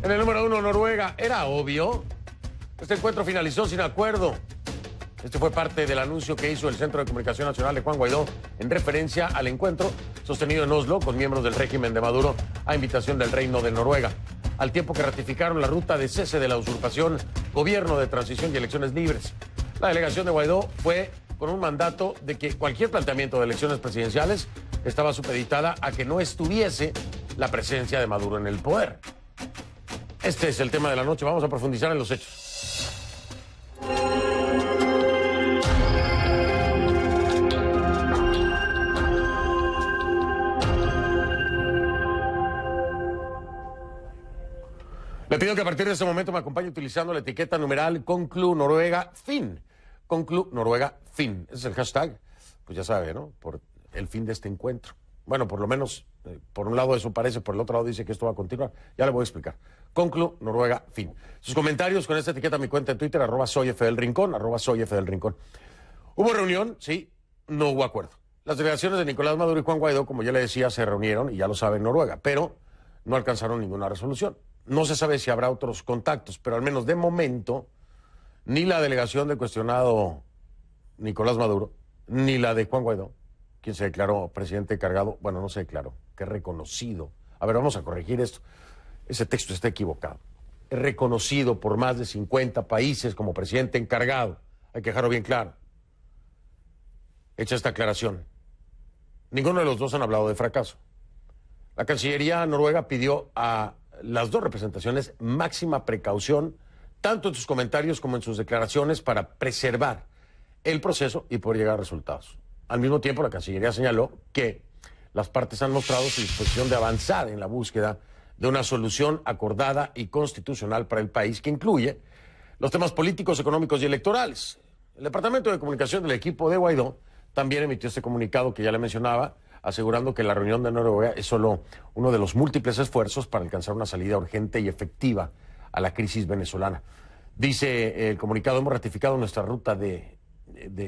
En el número 1, Noruega. Era obvio. Este encuentro finalizó sin acuerdo. Este fue parte del anuncio que hizo el Centro de Comunicación Nacional de Juan Guaidó en referencia al encuentro sostenido en Oslo con miembros del régimen de Maduro a invitación del Reino de Noruega, al tiempo que ratificaron la ruta de cese de la usurpación, gobierno de transición y elecciones libres. La delegación de Guaidó fue con un mandato de que cualquier planteamiento de elecciones presidenciales estaba supeditada a que no estuviese la presencia de Maduro en el poder. Este es el tema de la noche. Vamos a profundizar en los hechos. Le pido que a partir de este momento me acompañe utilizando la etiqueta numeral Conclu Noruega Fin. Conclu Noruega Fin. Ese es el hashtag. Pues ya sabe, ¿no? Por el fin de este encuentro. Bueno, por lo menos, por un lado eso parece, por el otro lado dice que esto va a continuar. Ya le voy a explicar. Conclu Noruega Fin. Sus comentarios con esta etiqueta a mi cuenta en Twitter, @soyfdelrincón, @soyfdelrincón. ¿Hubo reunión? Sí. No hubo acuerdo. Las delegaciones de Nicolás Maduro y Juan Guaidó, como ya le decía, se reunieron, y ya lo sabe, en Noruega, pero no alcanzaron ninguna resolución. No se sabe si habrá otros contactos, pero al menos de momento, ni la delegación del cuestionado Nicolás Maduro, ni la de Juan Guaidó, quien se declaró presidente encargado, bueno, no se declaró, que es reconocido. A ver, vamos a corregir esto. Ese texto está equivocado. Es reconocido por más de 50 países como presidente encargado. Hay que dejarlo bien claro. Hecha esta aclaración, ninguno de los dos han hablado de fracaso. La Cancillería noruega pidió a las dos representaciones máxima precaución, tanto en sus comentarios como en sus declaraciones, para preservar el proceso y poder llegar a resultados. Al mismo tiempo, la Cancillería señaló que las partes han mostrado su disposición de avanzar en la búsqueda de una solución acordada y constitucional para el país, que incluye los temas políticos, económicos y electorales. El Departamento de Comunicación del equipo de Guaidó también emitió este comunicado que ya le mencionaba, asegurando que la reunión de Noruega es solo uno de los múltiples esfuerzos para alcanzar una salida urgente y efectiva a la crisis venezolana. Dice el comunicado: hemos ratificado nuestra ruta de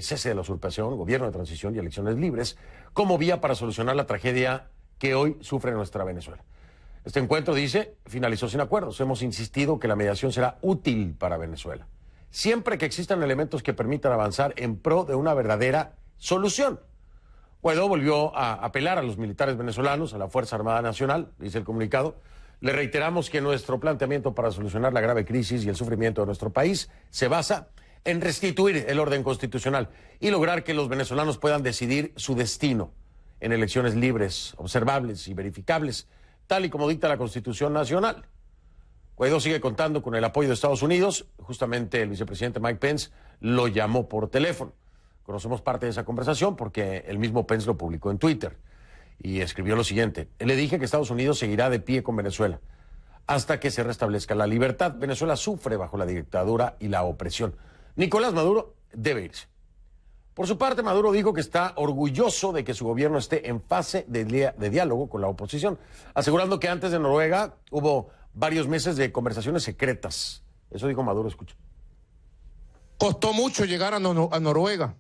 cese de la usurpación, gobierno de transición y elecciones libres como vía para solucionar la tragedia que hoy sufre nuestra Venezuela. Este encuentro, dice, finalizó sin acuerdos. Hemos insistido que la mediación será útil para Venezuela, siempre que existan elementos que permitan avanzar en pro de una verdadera solución. Guaidó volvió a apelar a los militares venezolanos, a la Fuerza Armada Nacional, dice el comunicado. Le reiteramos que nuestro planteamiento para solucionar la grave crisis y el sufrimiento de nuestro país se basa en restituir el orden constitucional y lograr que los venezolanos puedan decidir su destino en elecciones libres, observables y verificables, tal y como dicta la Constitución Nacional. Guaidó sigue contando con el apoyo de Estados Unidos. Justamente el vicepresidente Mike Pence lo llamó por teléfono. Conocemos parte de esa conversación porque el mismo Pence lo publicó en Twitter y escribió lo siguiente: le dije que Estados Unidos seguirá de pie con Venezuela hasta que se restablezca la libertad. Venezuela sufre bajo la dictadura y la opresión. Nicolás Maduro debe irse. Por su parte, Maduro dijo que está orgulloso de que su gobierno esté en fase de diálogo con la oposición, asegurando que antes de Noruega hubo varios meses de conversaciones secretas. Eso dijo Maduro, escucha. Costó mucho llegar a Noruega.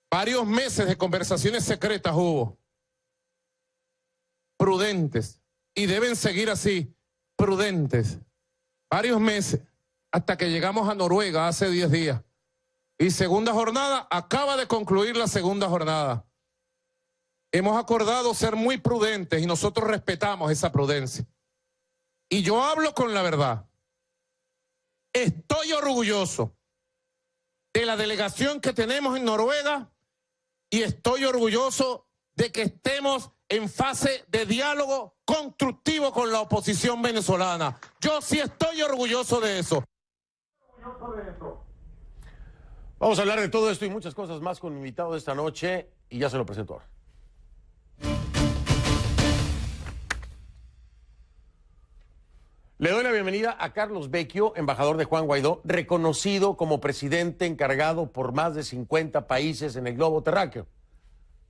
Varios meses de conversaciones secretas hubo. Prudentes. Y deben seguir así, prudentes. Varios meses, hasta que llegamos a Noruega hace 10 días. Y segunda jornada, acaba de concluir la segunda jornada. Hemos acordado ser muy prudentes y nosotros respetamos esa prudencia. Y yo hablo con la verdad. Estoy orgulloso de la delegación que tenemos en Noruega y estoy orgulloso de que estemos en fase de diálogo constructivo con la oposición venezolana. Yo sí estoy orgulloso de eso. Vamos a hablar de todo esto y muchas cosas más con mi invitado de esta noche y ya se lo presento ahora. Le doy la bienvenida a Carlos Vecchio, embajador de Juan Guaidó, reconocido como presidente encargado por más de 50 países en el globo terráqueo.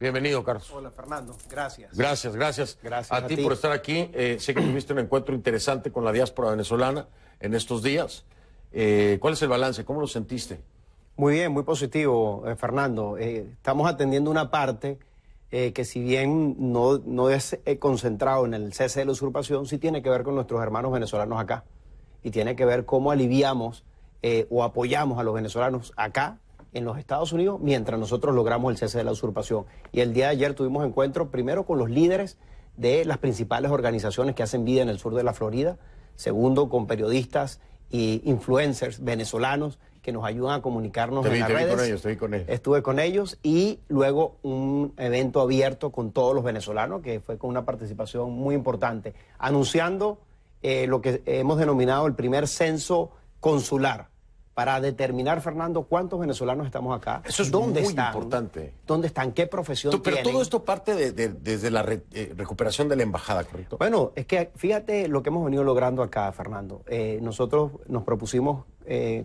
Bienvenido, Carlos. Hola, Fernando. Gracias. Gracias. Gracias a ti por estar aquí. Sé que tuviste un encuentro interesante con la diáspora venezolana en estos días. ¿Cuál es el balance? ¿Cómo lo sentiste? Muy bien, muy positivo, Fernando. Estamos atendiendo una parte que si bien no es concentrado en el cese de la usurpación, sí tiene que ver con nuestros hermanos venezolanos acá. Y tiene que ver cómo aliviamos o apoyamos a los venezolanos acá, en los Estados Unidos, mientras nosotros logramos el cese de la usurpación. Y el día de ayer tuvimos encuentros primero con los líderes de las principales organizaciones que hacen vida en el sur de la Florida, segundo con periodistas e influencers venezolanos que nos ayudan a comunicarnos en las redes. Te vi con ellos. Estuve con ellos y luego un evento abierto con todos los venezolanos, que fue con una participación muy importante, anunciando lo que hemos denominado el primer censo consular, para determinar, Fernando, cuántos venezolanos estamos acá. Eso es ¿Dónde muy están? importante. ¿Dónde están? ¿Qué profesión Pero tienen? todo esto parte desde la recuperación de la embajada, ¿correcto? Bueno, es que fíjate lo que hemos venido logrando acá, Fernando. Nosotros nos propusimos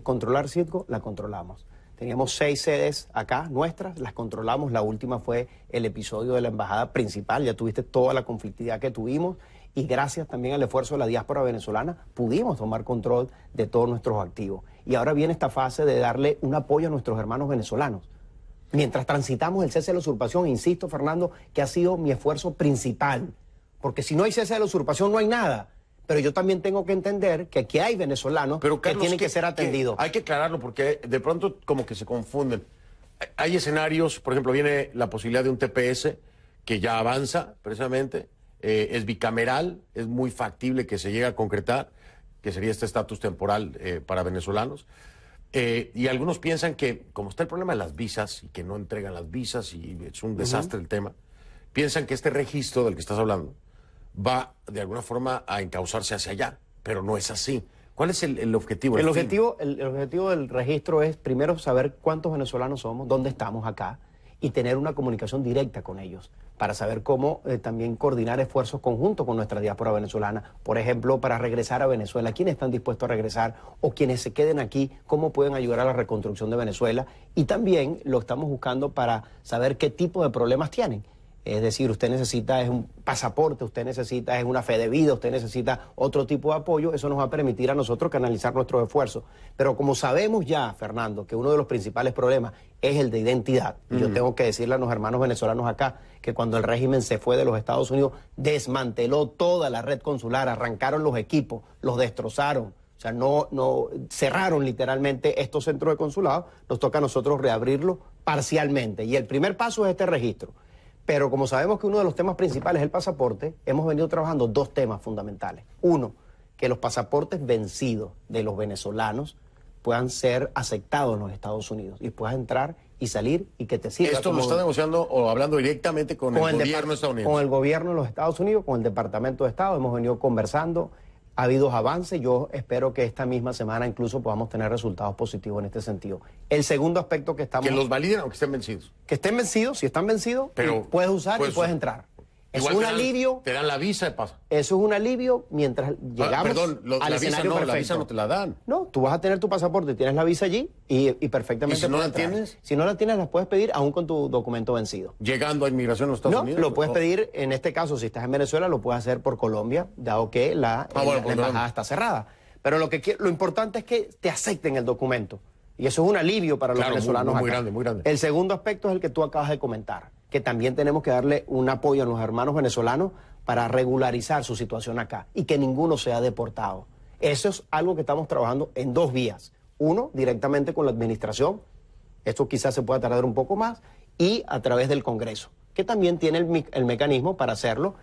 controlar Citgo, la controlamos. Teníamos 6 sedes acá, nuestras, las controlamos. La última fue el episodio de la embajada principal. Ya tuviste toda la conflictividad que tuvimos. Y gracias también al esfuerzo de la diáspora venezolana, pudimos tomar control de todos nuestros activos. Y ahora viene esta fase de darle un apoyo a nuestros hermanos venezolanos. Mientras transitamos el cese de la usurpación, insisto, Fernando, que ha sido mi esfuerzo principal. Porque si no hay cese de la usurpación, no hay nada. Pero yo también tengo que entender que aquí hay venezolanos Pero, Carlos, que tienen que ser atendidos. Hay que aclararlo porque de pronto como que se confunden. Hay escenarios, por ejemplo, viene la posibilidad de un TPS que ya avanza precisamente, es bicameral, es muy factible que se llegue a concretar, que sería este estatus temporal para venezolanos. Y algunos piensan que, como está el problema de las visas y que no entregan las visas y es un desastre el tema, piensan que este registro del que estás hablando va de alguna forma a encauzarse hacia allá, pero no es así. ¿Cuál es el objetivo? El objetivo del registro es primero saber cuántos venezolanos somos, dónde estamos acá y tener una comunicación directa con ellos para saber cómo también coordinar esfuerzos conjuntos con nuestra diáspora venezolana. Por ejemplo, para regresar a Venezuela, ¿quiénes están dispuestos a regresar? O quienes se queden aquí, ¿cómo pueden ayudar a la reconstrucción de Venezuela? Y también lo estamos buscando para saber qué tipo de problemas tienen. Es decir, usted necesita es un pasaporte, usted necesita es una fe de vida, usted necesita otro tipo de apoyo. Eso nos va a permitir a nosotros canalizar nuestros esfuerzos. Pero como sabemos ya, Fernando, que uno de los principales problemas es el de identidad, y yo tengo que decirle a los hermanos venezolanos acá que cuando el régimen se fue de los Estados Unidos, desmanteló toda la red consular, arrancaron los equipos, los destrozaron. O sea, no cerraron literalmente estos centros de consulado. Nos toca a nosotros reabrirlos parcialmente. Y el primer paso es este registro. Pero como sabemos que uno de los temas principales es el pasaporte, hemos venido trabajando 2 temas fundamentales. Uno, que los pasaportes vencidos de los venezolanos puedan ser aceptados en los Estados Unidos y puedas entrar y salir y que te sirva. ¿Esto lo está negociando o hablando directamente con el gobierno estadounidense? Con el gobierno de los Estados Unidos, con el Departamento de Estado, hemos venido conversando. Ha habido avances, yo espero que esta misma semana incluso podamos tener resultados positivos en este sentido. El segundo aspecto que estamos... Que los validen aunque estén vencidos. Que estén vencidos, si están vencidos, pero puedes usar y puedes entrar. Eso es un alivio. Te dan la visa de paso. Eso es un alivio mientras llegamos al escenario perfecto. La visa no te la dan. No, tú vas a tener tu pasaporte, tienes la visa allí y perfectamente. ¿Y si no la tienes? Si no la tienes, las puedes pedir aún con tu documento vencido. Llegando a inmigración a los Estados Unidos. No, lo puedes pedir, en este caso, si estás en Venezuela, lo puedes hacer por Colombia, dado que la embajada está cerrada. Pero lo importante es que te acepten el documento. Y eso es un alivio para los venezolanos muy grande, muy grande. El segundo aspecto es el que tú acabas de comentar, que también tenemos que darle un apoyo a los hermanos venezolanos para regularizar su situación acá y que ninguno sea deportado. Eso es algo que estamos trabajando en 2 vías. Uno, directamente con la administración, esto quizás se pueda tardar un poco más, y a través del Congreso, que también tiene el mecanismo para hacerlo,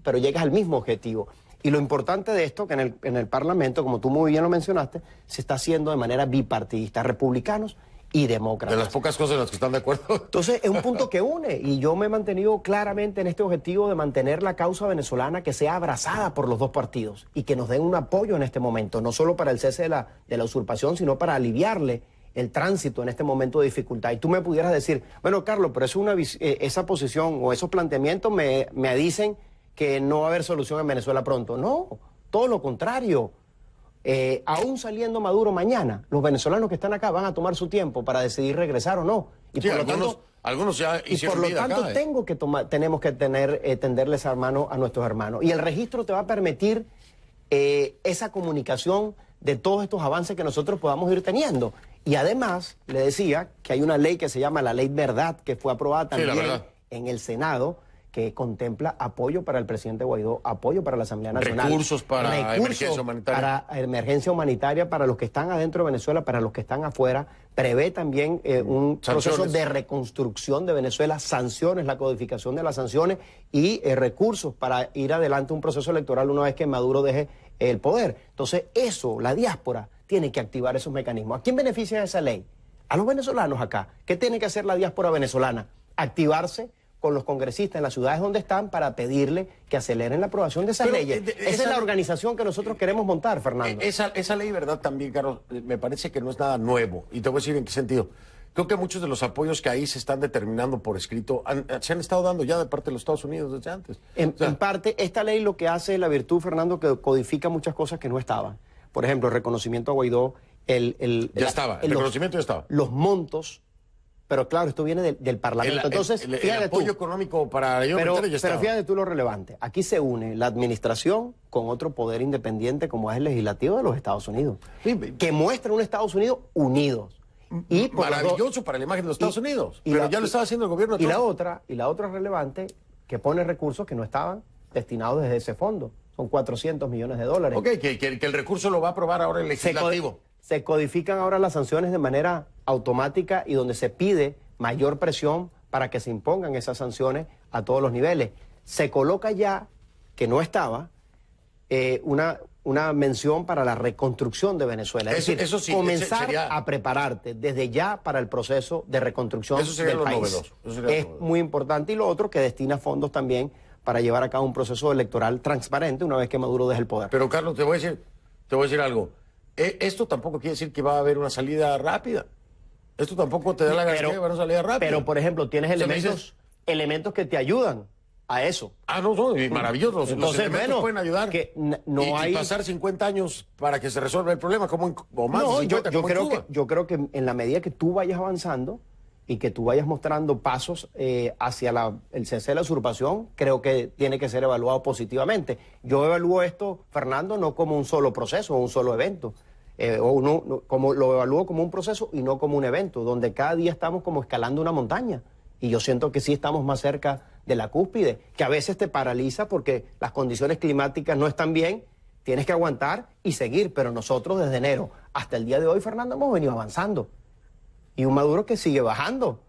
pero llegas al mismo objetivo. Y lo importante de esto, que en el Parlamento, como tú muy bien lo mencionaste, se está haciendo de manera bipartidista, republicanos y demócratas. De las pocas cosas en las que están de acuerdo. Entonces, es un punto que une, y yo me he mantenido claramente en este objetivo de mantener la causa venezolana que sea abrazada por los 2 partidos y que nos den un apoyo en este momento, no solo para el cese de la usurpación, sino para aliviarle el tránsito en este momento de dificultad. Y tú me pudieras decir, bueno, Carlos, pero esa posición o esos planteamientos me dicen que no va a haber solución en Venezuela pronto. No, todo lo contrario. Aún saliendo Maduro mañana, los venezolanos que están acá van a tomar su tiempo para decidir regresar o no. Y sí, por lo tanto, algunos ya hicieron y por lo vida tanto acá, tenemos que tenderles a mano a nuestros hermanos. Y el registro te va a permitir esa comunicación de todos estos avances que nosotros podamos ir teniendo. Y además, le decía que hay una ley que se llama la Ley Verdad, que fue aprobada también en el Senado que contempla apoyo para el presidente Guaidó, apoyo para la Asamblea Nacional. Recursos para emergencia humanitaria. Para emergencia humanitaria, para los que están adentro de Venezuela, para los que están afuera. Prevé también un proceso de reconstrucción de Venezuela, sanciones, la codificación de las sanciones y recursos para ir adelante un proceso electoral una vez que Maduro deje el poder. Entonces eso, la diáspora, tiene que activar esos mecanismos. ¿A quién beneficia esa ley? A los venezolanos acá. ¿Qué tiene que hacer la diáspora venezolana? Activarse con los congresistas en las ciudades donde están para pedirle que aceleren la aprobación de esas leyes. Esa es la organización que nosotros queremos montar, Fernando. Esa ley, ¿verdad? También, Carlos, me parece que no es nada nuevo. Y te voy a decir en qué sentido. Creo que muchos de los apoyos que ahí se están determinando por escrito se han estado dando ya de parte de los Estados Unidos desde antes. En parte, esta ley lo que hace la virtud, Fernando, que codifica muchas cosas que no estaban. Por ejemplo, el reconocimiento a Guaidó. El reconocimiento ya estaba. Los montos. Pero claro, esto viene del Parlamento. Entonces, el apoyo económico para ello pero fíjate tú lo relevante. Aquí se une la administración con otro poder independiente como es el legislativo de los Estados Unidos, que muestra un Estados Unidos unidos. Y maravilloso para la imagen de los Estados Unidos. Pero ya lo estaba haciendo el gobierno de Trump. Y la otra relevante, que pone recursos que no estaban destinados desde ese fondo. Son 400 millones de dólares. Ok, que el recurso lo va a aprobar ahora el legislativo. Se codifican ahora las sanciones de manera automática y donde se pide mayor presión para que se impongan esas sanciones a todos los niveles. Se coloca ya, que no estaba, una mención para la reconstrucción de Venezuela. Es decir, eso sí, comenzar a prepararte desde ya para el proceso de reconstrucción del país. Es muy importante. Y lo otro, que destina fondos también para llevar a cabo un proceso electoral transparente una vez que Maduro deje el poder. Pero, Carlos, te voy a decir algo. Esto tampoco quiere decir que va a haber una salida rápida. Esto tampoco te da la garantía de que va a haber una salida rápida. Pero, por ejemplo, tienes elementos que te ayudan a eso. Maravillosos. Entonces, los elementos pueden ayudar. Que y pasar 50 años para que se resuelva el problema, o más no, de 50, yo creo que en la medida que tú vayas avanzando y que tú vayas mostrando pasos hacia el cese de la usurpación, creo que tiene que ser evaluado positivamente. Yo evalúo esto, Fernando, no como un solo proceso o un solo evento. Como lo evalúo como un proceso y no como un evento, donde cada día estamos como escalando una montaña. Y yo siento que sí estamos más cerca de la cúspide, que a veces te paraliza porque las condiciones climáticas no están bien, tienes que aguantar y seguir. Pero nosotros desde enero hasta el día de hoy, Fernando, hemos venido avanzando. Y un Maduro que sigue bajando.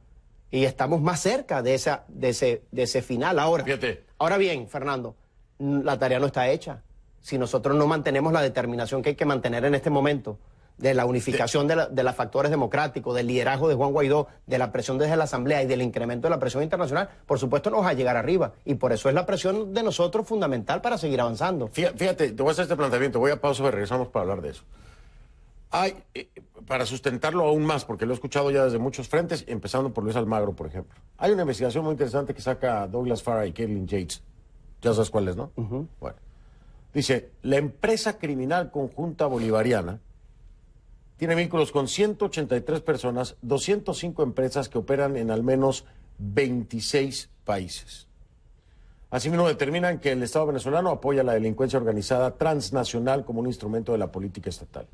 Y estamos más cerca de ese final ahora. Fíjate. Ahora bien, Fernando, la tarea no está hecha. Si nosotros no mantenemos la determinación que hay que mantener en este momento, de la unificación de los factores democráticos, del liderazgo de Juan Guaidó, de la presión desde la Asamblea y del incremento de la presión internacional, por supuesto no vamos a llegar arriba. Y por eso es la presión de nosotros fundamental para seguir avanzando. Fíjate, te voy a hacer este planteamiento, voy a pausa y regresamos para hablar de eso. Para sustentarlo aún más, porque lo he escuchado ya desde muchos frentes, empezando por Luis Almagro, por ejemplo. Hay una investigación muy interesante que saca Douglas Farah y Kathleen Yates. Ya sabes cuál es, ¿no? Bueno. Dice, la empresa criminal conjunta bolivariana tiene vínculos con 183 personas, 205 empresas que operan en al menos 26 países. Asimismo, determinan que el Estado venezolano apoya la delincuencia organizada transnacional como un instrumento de la política estatal.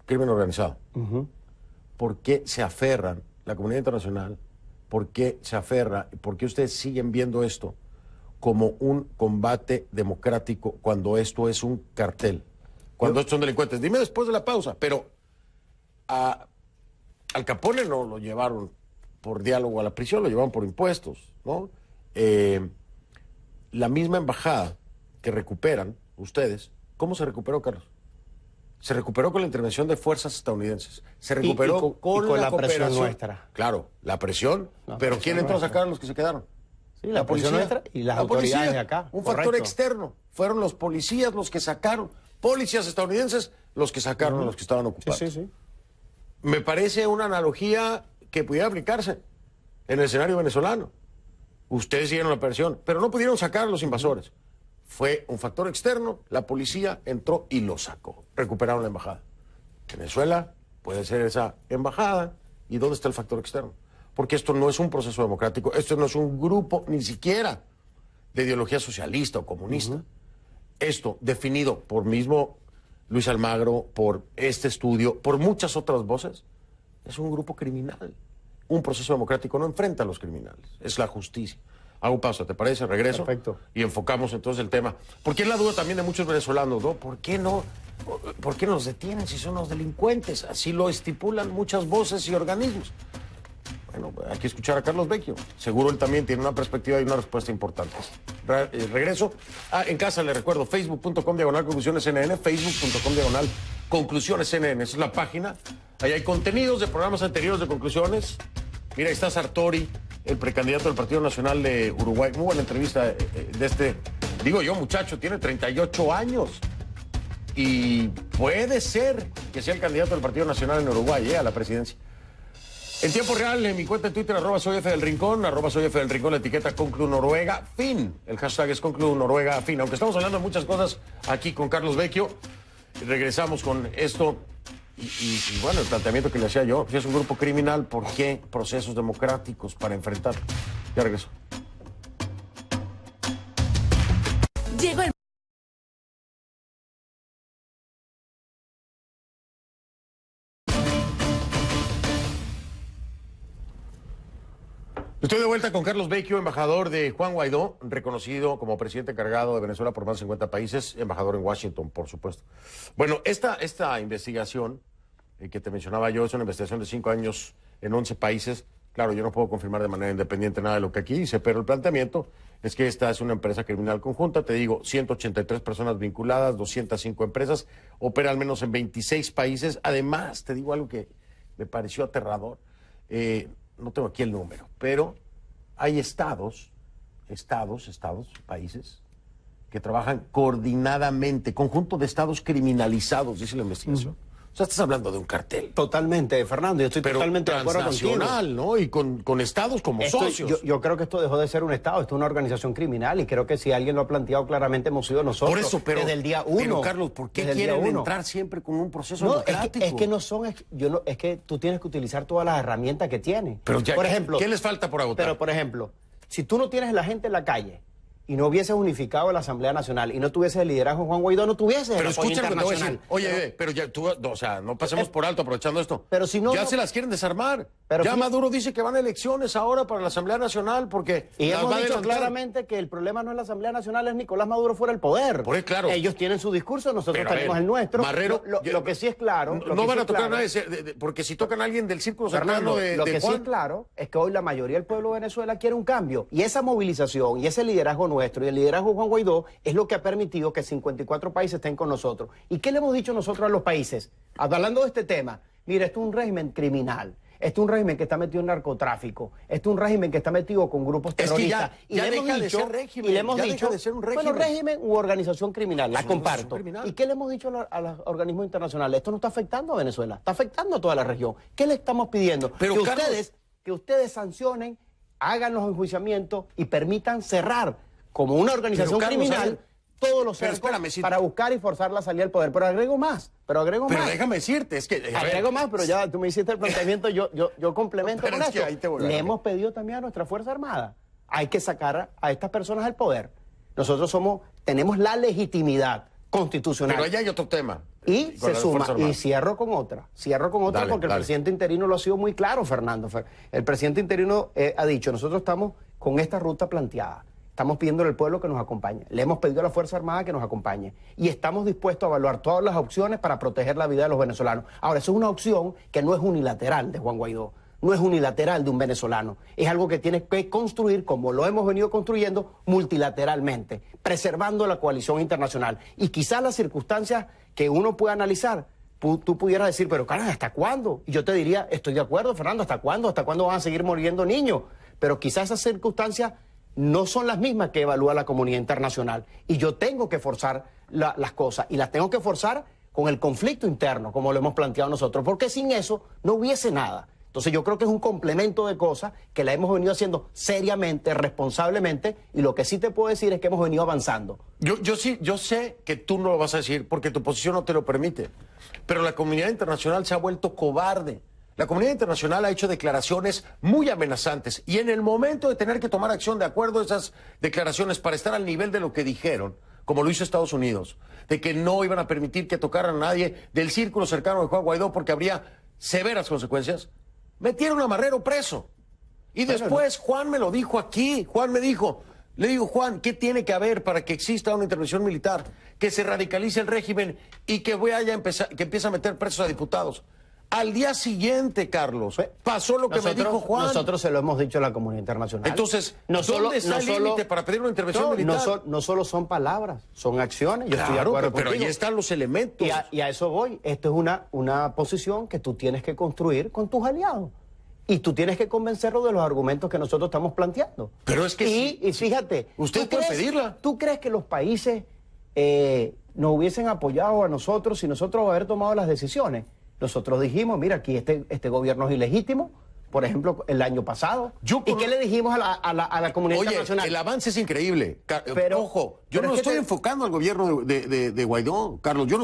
Crimen organizado. ¿Por qué se aferran la comunidad internacional? ¿Por qué se aferra? ¿Por qué ustedes siguen viendo esto como un combate democrático cuando esto es un cartel? Cuando estos son delincuentes. Dime después de la pausa. Pero al Capone no lo llevaron por diálogo a la prisión, lo llevaron por impuestos, ¿no? La misma embajada que recuperan ustedes, ¿cómo se recuperó, Carlos? Se recuperó con la intervención de fuerzas estadounidenses. Se recuperó con la presión nuestra. Claro, la presión. Pero ¿quién entró a sacar a los que se quedaron? Sí, la presión nuestra y las autoridades de acá. Un factor externo. Fueron los policías los que sacaron. Policías estadounidenses los que sacaron a los que estaban ocupados. Sí. Me parece una analogía que pudiera aplicarse en el escenario venezolano. Ustedes siguieron la presión, pero no pudieron sacar a los invasores. Fue un factor externo, la policía entró y lo sacó. Recuperaron la embajada. Venezuela puede ser esa embajada. ¿Y dónde está el factor externo? Porque esto no es un proceso democrático, esto no es un grupo ni siquiera de ideología socialista o comunista. Esto, definido por mismo Luis Almagro, por este estudio, por muchas otras voces, es un grupo criminal. un proceso democrático no enfrenta a los criminales, es la justicia. Hago pausa, ¿te parece? Regreso. Perfecto. Y enfocamos entonces el tema. Porque es la duda también de muchos venezolanos, ¿no? ¿Por qué nos detienen si son los delincuentes? Así lo estipulan muchas voces y organismos. Bueno, hay que escuchar a Carlos Vecchio. Seguro él también tiene una perspectiva y una respuesta importante. Regreso. En casa le recuerdo, facebook.com/conclusionesnn, facebook.com/conclusionesnn. Esa es la página. Ahí hay contenidos de programas anteriores de conclusiones. Mira, ahí está Sartori, el precandidato del Partido Nacional de Uruguay. Muy buena entrevista de este, digo yo, muchacho, tiene 38 años. Y puede ser que sea el candidato del Partido Nacional en Uruguay, a la presidencia. En tiempo real, en mi cuenta en Twitter, @soyfdelrincón, @soyfdelrincón, la etiqueta Conclu Noruega, fin. El hashtag es Conclu Noruega, fin. Aunque estamos hablando de muchas cosas aquí con Carlos Vecchio, regresamos con esto. Y bueno, el planteamiento que le hacía yo, si es un grupo criminal, ¿por qué procesos democráticos para enfrentar? Ya regreso. Llegó el... Estoy de vuelta con Carlos Vecchio, embajador de Juan Guaidó, reconocido como presidente encargado de Venezuela por más de 50 países, embajador en Washington, por supuesto. Bueno, esta investigación que te mencionaba yo es una investigación de 5 años en 11 países. Claro, yo no puedo confirmar de manera independiente nada de lo que aquí dice, pero el planteamiento es que esta es una empresa criminal conjunta. Te digo, 183 personas vinculadas, 205 empresas, opera al menos en 26 países. Además, te digo algo que me pareció aterrador. No tengo aquí el número, pero hay países que trabajan coordinadamente, conjunto de estados criminalizados, dice la investigación. O sea, estás hablando de un cartel. Totalmente, Fernando, yo estoy totalmente de acuerdo contigo. Transnacional, ¿no? Y con estados como socios. Yo creo que esto dejó de ser un estado, esto es una organización criminal y creo que si alguien lo ha planteado claramente hemos sido nosotros. Por eso, pero desde el día uno. Pero Carlos, ¿por qué quieren entrar siempre con un proceso democrático? Es que no son, es que tú tienes que utilizar todas las herramientas que tienes. Pero ya, por ejemplo, ¿qué les falta por agotar? Pero por ejemplo, si tú no tienes la gente en la calle y no hubieses unificado la Asamblea Nacional y no tuvieses el liderazgo de Juan Guaidó, no tuvieses el apoyo internacional. Oye, pero ya tú, o sea, no pasemos por alto aprovechando esto. Pero si no, ya se las quieren desarmar. Pero ya Maduro dice que van a elecciones ahora para la Asamblea Nacional porque... Y hemos dicho claramente que el problema no es la Asamblea Nacional, es Nicolás Maduro fuera del poder. Por eso, claro. Ellos tienen su discurso, nosotros pero, tenemos el nuestro. Marrero, lo que sí es claro... No van a tocar a nadie, porque si tocan a alguien del círculo cercano de lo que Juan, sí es claro es que hoy la mayoría del pueblo de Venezuela quiere un cambio. Y esa movilización y ese liderazgo nuestro y el liderazgo de Juan Guaidó es lo que ha permitido que 54 países estén con nosotros. ¿Y qué le hemos dicho nosotros a los países? Hablando de este tema, mira, esto es un régimen criminal. Este es un régimen que está metido en narcotráfico. Este es un régimen que está metido con grupos terroristas. Es que ya deja de ser régimen. Y le hemos dicho, deja de ser un régimen. Bueno, régimen u organización criminal, la comparto. ¿Y qué le hemos dicho a los organismos internacionales? Esto no está afectando a Venezuela, está afectando a toda la región. ¿Qué le estamos pidiendo? Pero, que ustedes sancionen, hagan los enjuiciamientos y permitan cerrar como una organización criminal todos los cercos para buscar y forzar la salida del poder. Pero agrego más. Pero déjame decirte, es que... Agrego más, pero ya tú me hiciste el planteamiento, yo complemento con esto. Le hemos pedido también a nuestra Fuerza Armada. Hay que sacar a estas personas del poder. Nosotros tenemos la legitimidad constitucional. Pero allá hay otro tema. Y se suma, y cierro con otra porque el presidente interino lo ha sido muy claro, Fernando. El presidente interino ha dicho, nosotros estamos con esta ruta planteada. Estamos pidiéndole al pueblo que nos acompañe. Le hemos pedido a la Fuerza Armada que nos acompañe. Y estamos dispuestos a evaluar todas las opciones para proteger la vida de los venezolanos. Ahora, eso es una opción que no es unilateral de Juan Guaidó. No es unilateral de un venezolano. Es algo que tiene que construir, como lo hemos venido construyendo, multilateralmente, preservando la coalición internacional. Y quizás las circunstancias que uno pueda analizar, tú pudieras decir, pero caramba, ¿hasta cuándo? Y yo te diría, estoy de acuerdo, Fernando, ¿hasta cuándo? ¿Hasta cuándo van a seguir muriendo niños? Pero quizás esas circunstancias no son las mismas que evalúa la comunidad internacional. Y yo tengo que forzar las cosas. Y las tengo que forzar con el conflicto interno, como lo hemos planteado nosotros. Porque sin eso no hubiese nada. Entonces yo creo que es un complemento de cosas que la hemos venido haciendo seriamente, responsablemente. Y lo que sí te puedo decir es que hemos venido avanzando. Yo sé que tú no lo vas a decir porque tu posición no te lo permite. Pero la comunidad internacional se ha vuelto cobarde. La comunidad internacional ha hecho declaraciones muy amenazantes y en el momento de tener que tomar acción de acuerdo a esas declaraciones para estar al nivel de lo que dijeron, como lo hizo Estados Unidos, de que no iban a permitir que tocaran a nadie del círculo cercano de Juan Guaidó porque habría severas consecuencias, metieron a Marrero preso. Y después Juan me lo dijo aquí. Juan me dijo, le digo, Juan, ¿qué tiene que haber para que exista una intervención militar? Que se radicalice el régimen y que que empiece a meter presos a diputados. Al día siguiente, Carlos, pasó lo que me dijo Juan. Nosotros se lo hemos dicho a la comunidad internacional. Entonces, ¿dónde está el límite para pedir una intervención militar? No solo son palabras, son acciones. Yo estoy de Claro, acuerdo pero ahí contigo. están los elementos. Y a eso voy. Esto es una posición que tú tienes que construir con tus aliados. Y tú tienes que convencerlos de los argumentos que nosotros estamos planteando. Pero es que y fíjate, usted puede pedirla. ¿Tú crees que los países nos hubiesen apoyado a nosotros si nosotros haber tomado las decisiones? Nosotros dijimos, mira, aquí este gobierno es ilegítimo, por ejemplo, el año pasado. ¿Y qué le dijimos a la comunidad internacional? El avance es increíble. Pero, ojo, yo no estoy enfocando al gobierno de Guaidó, Carlos. Yo no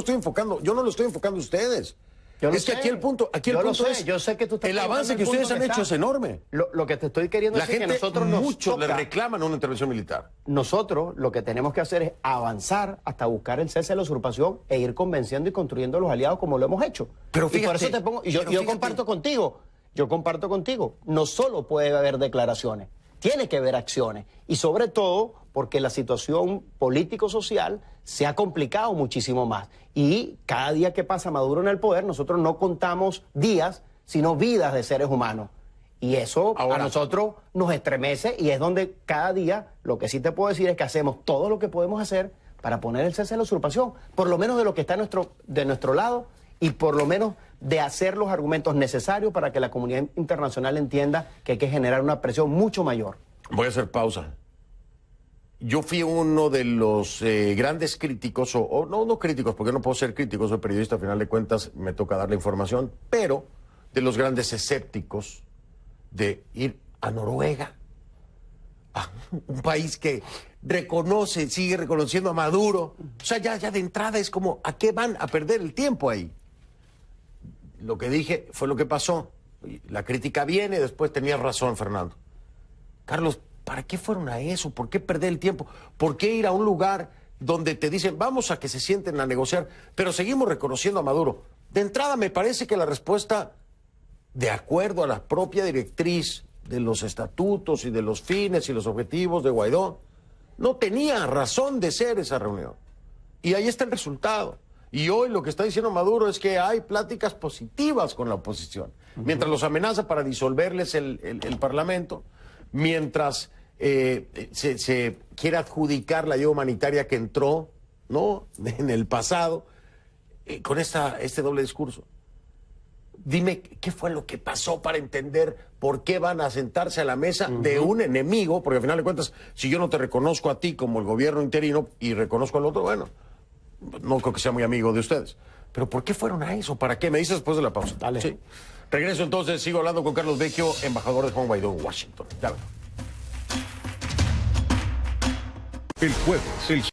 lo estoy enfocando a ustedes. Es que aquí el punto es, yo sé que tú estás el avance que ustedes han hecho es enorme. Lo que te estoy queriendo decir es que nosotros muchos le reclaman una intervención militar. Nosotros lo que tenemos que hacer es avanzar hasta buscar el cese de la usurpación e ir convenciendo y construyendo los aliados como lo hemos hecho. Pero fíjate, y por eso te pongo, yo comparto contigo, no solo puede haber declaraciones, tiene que haber acciones. Y sobre todo porque la situación político-social se ha complicado muchísimo más. Y cada día que pasa Maduro en el poder, nosotros no contamos días, sino vidas de seres humanos. Y eso a nosotros nos estremece y es donde cada día, lo que sí te puedo decir es que hacemos todo lo que podemos hacer para poner el cese de la usurpación, por lo menos de lo que está de nuestro lado y por lo menos de hacer los argumentos necesarios para que la comunidad internacional entienda que hay que generar una presión mucho mayor. Voy a hacer pausa. Yo fui uno de los grandes críticos, no críticos, porque no puedo ser crítico, soy periodista, a final de cuentas me toca dar la información, pero de los grandes escépticos de ir a Noruega, a un país que sigue reconociendo a Maduro. O sea, ya de entrada es como, ¿a qué van a perder el tiempo ahí? Lo que dije fue lo que pasó. La crítica viene, después tenías razón, Fernando. Carlos, ¿para qué fueron a eso? ¿Por qué perder el tiempo? ¿Por qué ir a un lugar donde te dicen, vamos a que se sienten a negociar, pero seguimos reconociendo a Maduro? De entrada me parece que la respuesta, de acuerdo a la propia directriz de los estatutos y de los fines y los objetivos de Guaidó, no tenía razón de ser esa reunión. Y ahí está el resultado. Y hoy lo que está diciendo Maduro es que hay pláticas positivas con la oposición. Mientras los amenaza para disolverles el Parlamento, mientras se quiere adjudicar la ayuda humanitaria que entró, ¿no?, en el pasado, con este doble discurso. Dime, ¿qué fue lo que pasó para entender por qué van a sentarse a la mesa de un enemigo? Porque al final de cuentas, si yo no te reconozco a ti como el gobierno interino y reconozco al otro, bueno, no creo que sea muy amigo de ustedes. Pero ¿por qué fueron a eso? ¿Para qué? Me dices después de la pausa. Dale. Sí. Regreso entonces, sigo hablando con Carlos Vecchio, embajador de Juan Guaidó en Washington. Ya vengo. El jueves, el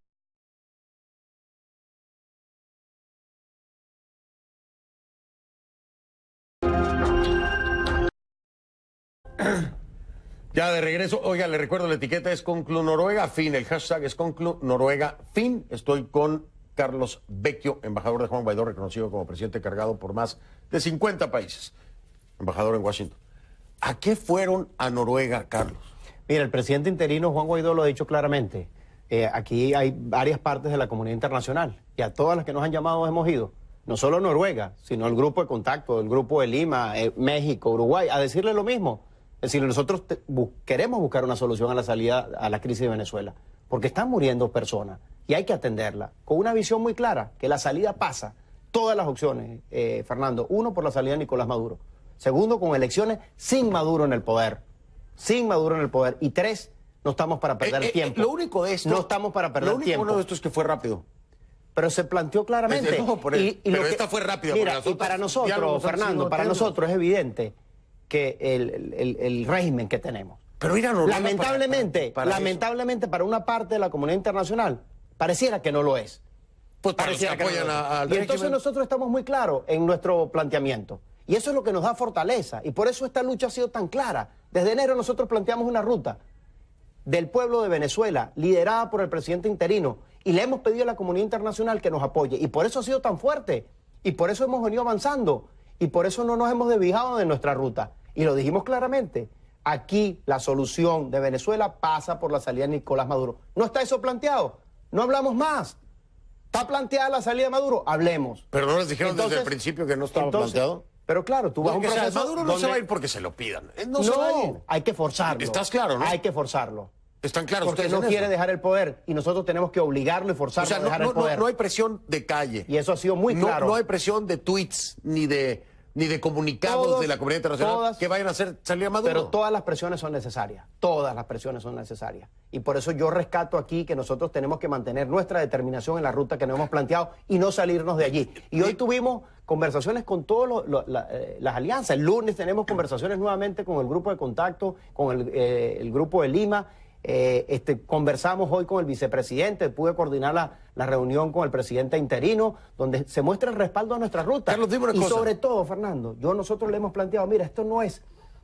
Ya de regreso, oiga, le recuerdo, la etiqueta es ConCluNoruegaFin, el hashtag es ConCluNoruegaFin. Estoy con Carlos Vecchio, embajador de Juan Guaidó, reconocido como presidente cargado por más de 50 países, embajador en Washington. ¿A qué fueron a Noruega, Carlos? Mira, el presidente interino Juan Guaidó lo ha dicho claramente. Aquí hay varias partes de la comunidad internacional y a todas las que nos han llamado hemos ido. No solo Noruega, sino el grupo de contacto, el grupo de Lima, México, Uruguay, a decirle lo mismo. Es decir, nosotros queremos buscar una solución a la salida a la crisis de Venezuela, porque están muriendo personas y hay que atenderla con una visión muy clara, que la salida pasa, todas las opciones, Fernando. Uno, por la salida de Nicolás Maduro. Segundo, con elecciones sin Maduro en el poder. Sin Maduro en el poder. Y tres, no estamos para perder tiempo. Lo único de esto... No estamos para perder tiempo. Lo único bueno de esto es que fue rápido. Pero se planteó claramente. No, pero esta fue rápida. Mira, y para nosotros, Fernando, para nosotros es evidente que el régimen que tenemos. Pero ir a Noruega lamentablemente para una parte de la comunidad internacional pareciera que no lo es. Pues para los que apoyan al régimen. Y entonces nosotros estamos muy claros en nuestro planteamiento. Y eso es lo que nos da fortaleza. Y por eso esta lucha ha sido tan clara. Desde enero nosotros planteamos una ruta del pueblo de Venezuela, liderada por el presidente interino, y le hemos pedido a la comunidad internacional que nos apoye. Y por eso ha sido tan fuerte. Y por eso hemos venido avanzando. Y por eso no nos hemos desviado de nuestra ruta. Y lo dijimos claramente. Aquí la solución de Venezuela pasa por la salida de Nicolás Maduro. ¿No está eso planteado? No hablamos más. ¿Está planteada la salida de Maduro? Hablemos. Pero no les dijeron desde el principio que no estaba planteado. Pero claro, tú vas a un Porque, o sea, proceso Maduro no donde- se va a ir porque se lo pidan. No se va a ir. hay que forzarlo. ¿Estás claro, no? Hay que forzarlo. Están claros Porque ustedes no en quiere eso. dejar el poder y nosotros tenemos que obligarlo y O forzarlo sea, a dejar no, el poder. no hay presión de calle. Y eso ha sido muy claro. No hay presión de tweets ni de comunicados Todos, de la comunidad internacional todas, que vayan a hacer salir a Maduro. Pero todas las presiones son necesarias. Todas las presiones son necesarias. Y por eso yo rescato aquí que nosotros tenemos que mantener nuestra determinación en la ruta que nos hemos planteado y no salirnos de allí. Y hoy tuvimos conversaciones con todas las alianzas. El lunes tenemos conversaciones nuevamente con el grupo de contacto, con el grupo de Lima. Conversamos hoy con el vicepresidente, pude coordinar la reunión con el presidente interino, donde se muestra el respaldo a nuestra ruta. Carlos, dime una y cosa. sobre todo, Fernando, nosotros le hemos planteado, mira, esto no es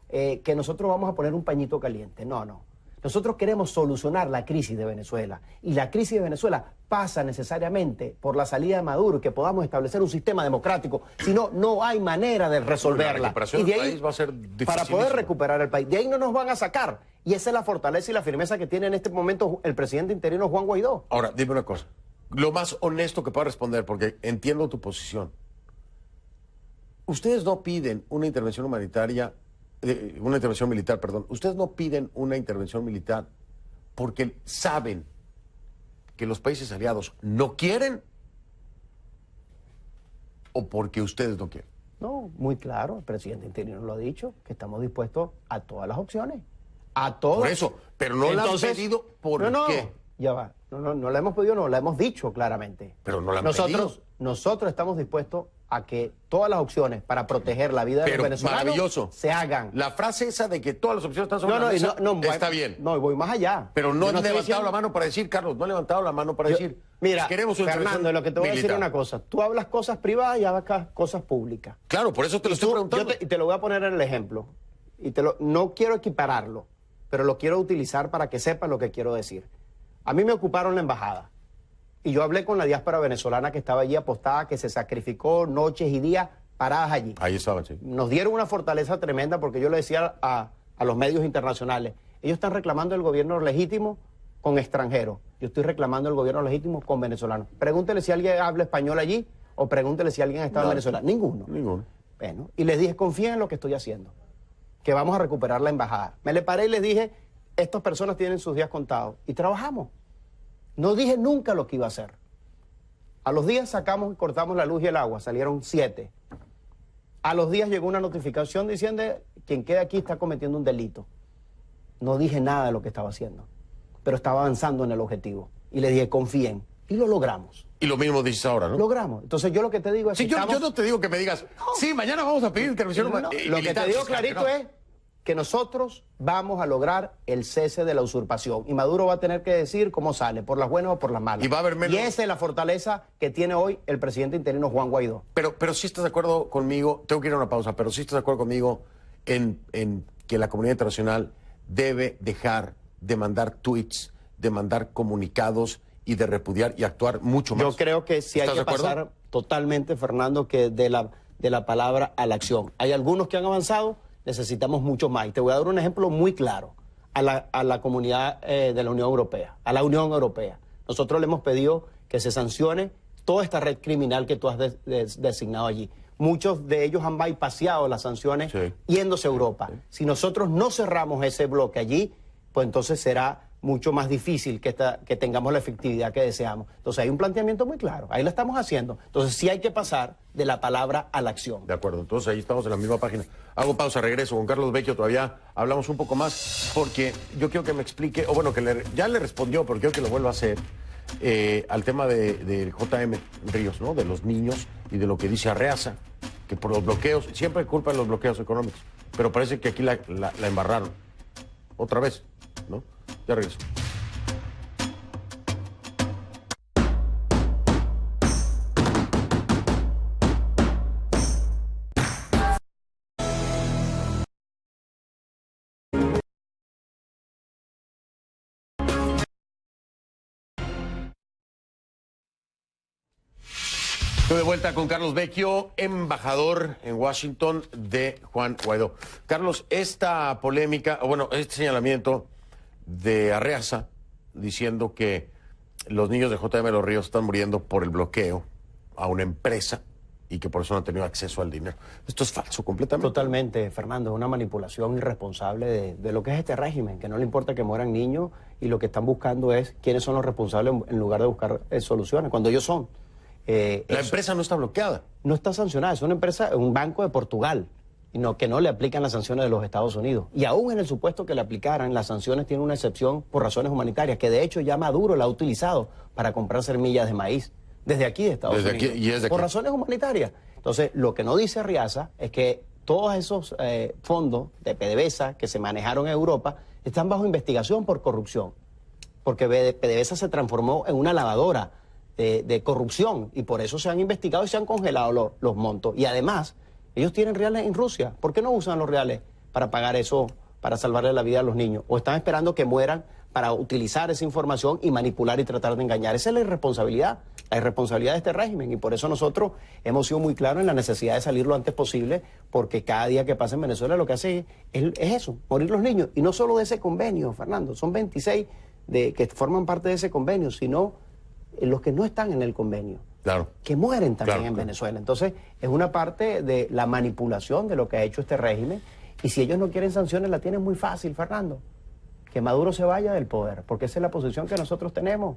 que nosotros vamos a poner un pañito caliente, no. Nosotros queremos solucionar la crisis de Venezuela. Y la crisis de Venezuela pasa necesariamente por la salida de Maduro y que podamos establecer un sistema democrático. Si no, no hay manera de resolverla. La recuperación Y de del ahí, país va a ser para dificilísima. poder recuperar el país. De ahí no nos van a sacar. Y esa es la fortaleza y la firmeza que tiene en este momento el presidente interino Juan Guaidó. Ahora, dime una cosa. Lo más honesto que pueda responder, porque entiendo tu posición. Ustedes no piden una intervención humanitaria, una intervención militar, perdón. Ustedes no piden una intervención militar porque saben que los países aliados no quieren o porque ustedes no quieren. No, muy claro, el presidente interino lo ha dicho, que estamos dispuestos a todas las opciones. A todas. Por eso, pero no la han Entonces, pedido ¿por no, qué? Ya va. No la hemos pedido, no, la hemos dicho claramente. Pero no la han pedido. Nosotros estamos dispuestos a que todas las opciones para proteger la vida de Pero los venezolanos maravilloso. se hagan. La frase esa de que todas las opciones están sobre la mesa está bien. No, voy más allá. Pero no Yo han estoy levantado diciendo- la mano para decir, Carlos, no han levantado la mano para decir, Mira, queremos una Fernando, intervención lo que te voy a decir es militar. una cosa. Tú hablas cosas privadas y hablas cosas públicas. Claro, por eso te lo estoy preguntando. Y te lo voy a poner en el ejemplo. No quiero equipararlo, pero lo quiero utilizar para que sepas lo que quiero decir. A mí me ocuparon la embajada. Y yo hablé con la diáspora venezolana que estaba allí apostada, que se sacrificó noches y días paradas allí. Ahí estaban, sí. Nos dieron una fortaleza tremenda porque yo le decía a los medios internacionales, ellos están reclamando el gobierno legítimo con extranjeros. Yo estoy reclamando el gobierno legítimo con venezolanos. Pregúntele si alguien habla español allí o pregúntele si alguien ha estado en Venezuela. Ninguno. Ninguno. Bueno, y les dije, confíen en lo que estoy haciendo, que vamos a recuperar la embajada. Me le paré y les dije, estas personas tienen sus días contados. Y trabajamos. No dije nunca lo que iba a hacer. A los días sacamos y cortamos la luz y el agua, salieron 7. A los días llegó una notificación diciendo, quien queda aquí está cometiendo un delito. No dije nada de lo que estaba haciendo, pero estaba avanzando en el objetivo. Y le dije, confíen. Y lo logramos. Y lo mismo dices ahora, ¿no? Logramos. Entonces yo lo que te digo es Sí, que yo estamos- no te digo que me digas, sí, mañana vamos a pedir intervención No, militar. lo que te digo clarito no. es que nosotros vamos a lograr el cese de la usurpación. Y Maduro va a tener que decir cómo sale, por las buenas o por las malas. Y va a haber menos- Y esa es la fortaleza que tiene hoy el presidente interino Juan Guaidó. Pero sí estás de acuerdo conmigo, tengo que ir a una pausa, pero sí estás de acuerdo conmigo en que la comunidad internacional debe dejar de mandar tweets, de mandar comunicados y de repudiar y actuar mucho más. Yo creo que sí hay ¿Estás que de acuerdo? pasar totalmente, Fernando, que de la palabra a la acción. Hay algunos que han avanzado, necesitamos muchos más. Y te voy a dar un ejemplo muy claro a la comunidad de la Unión Europea, a la Unión Europea. Nosotros le hemos pedido que se sancione toda esta red criminal que tú has designado allí. Muchos de ellos han bypaseado las sanciones Sí. yéndose a Europa. Sí. Si nosotros no cerramos ese bloque allí, pues entonces será mucho más difícil que tengamos la efectividad que deseamos. Entonces hay un planteamiento muy claro, ahí lo estamos haciendo. Entonces sí hay que pasar de la palabra a la acción. De acuerdo, entonces ahí estamos en la misma página. Hago pausa, regreso con Carlos Vecchio, todavía hablamos un poco más, porque yo quiero que me explique, o bueno, que ya le respondió, pero quiero que lo vuelva a hacer, al tema de JM Ríos, ¿no? De los niños y de lo que dice Arreaza, que por los bloqueos, siempre culpan los bloqueos económicos, pero parece que aquí la embarraron. Otra vez, ¿no? Ya regreso. Estoy de vuelta con Carlos Vecchio, embajador en Washington de Juan Guaidó. Carlos, esta polémica, o bueno, este señalamiento de Arreaza diciendo que los niños de JM Los Ríos están muriendo por el bloqueo a una empresa y que por eso no han tenido acceso al dinero. Esto es falso completamente. Totalmente, Fernando, una manipulación irresponsable de lo que es este régimen, que no le importa que mueran niños y lo que están buscando es quiénes son los responsables en lugar de buscar soluciones, cuando ellos son. La empresa no está bloqueada. No está sancionada, es una empresa, un banco de Portugal, que no le aplican las sanciones de los Estados Unidos. Y aún en el supuesto que le aplicaran, las sanciones tienen una excepción por razones humanitarias, que de hecho ya Maduro la ha utilizado para comprar semillas de maíz, desde aquí de Estados Unidos. Aquí, y desde por aquí. razones humanitarias. Entonces, lo que no dice Arreaza es que todos esos fondos de PDVSA que se manejaron en Europa están bajo investigación por corrupción, porque PDVSA se transformó en una lavadora de corrupción y por eso se han investigado y se han congelado los montos. Y además, ellos tienen reales en Rusia. ¿Por qué no usan los reales para pagar eso, para salvarle la vida a los niños? ¿O están esperando que mueran para utilizar esa información y manipular y tratar de engañar? Esa es la irresponsabilidad de este régimen. Y por eso nosotros hemos sido muy claros en la necesidad de salir lo antes posible, porque cada día que pasa en Venezuela lo que hace es eso, morir los niños. Y no solo de ese convenio, Fernando, son 26 que forman parte de ese convenio, sino los que no están en el convenio, Claro. que mueren también Claro, en claro. Venezuela. Entonces, es una parte de la manipulación de lo que ha hecho este régimen. Y si ellos no quieren sanciones, la tienen muy fácil, Fernando. Que Maduro se vaya del poder, porque esa es la posición que nosotros tenemos.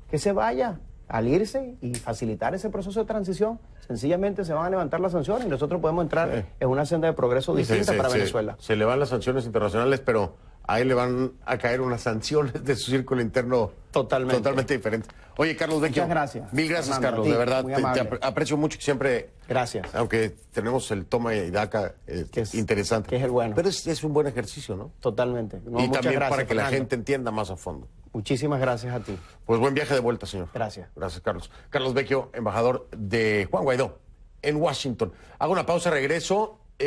Que se vaya, al irse y facilitar ese proceso de transición, sencillamente se van a levantar las sanciones y nosotros podemos entrar en una senda de progreso distinta para Venezuela. Se le van las sanciones internacionales, pero ahí le van a caer unas sanciones de su círculo interno Totalmente. diferentes. Oye, Carlos Vecchio. Muchas gracias, Mil gracias, Fernando, Carlos. a ti, De verdad, muy te amable. aprecio mucho que siempre. Gracias. Aunque tenemos el toma y daca Que es- interesante. que es el bueno. Pero es un buen ejercicio, ¿no? Totalmente. No, y muchas también gracias, para que la Fernando. gente entienda más a fondo. Muchísimas gracias a ti. Pues buen viaje de vuelta, señor. Gracias. Gracias, Carlos. Carlos Vecchio, embajador de Juan Guaidó en Washington. Hago una pausa, regreso.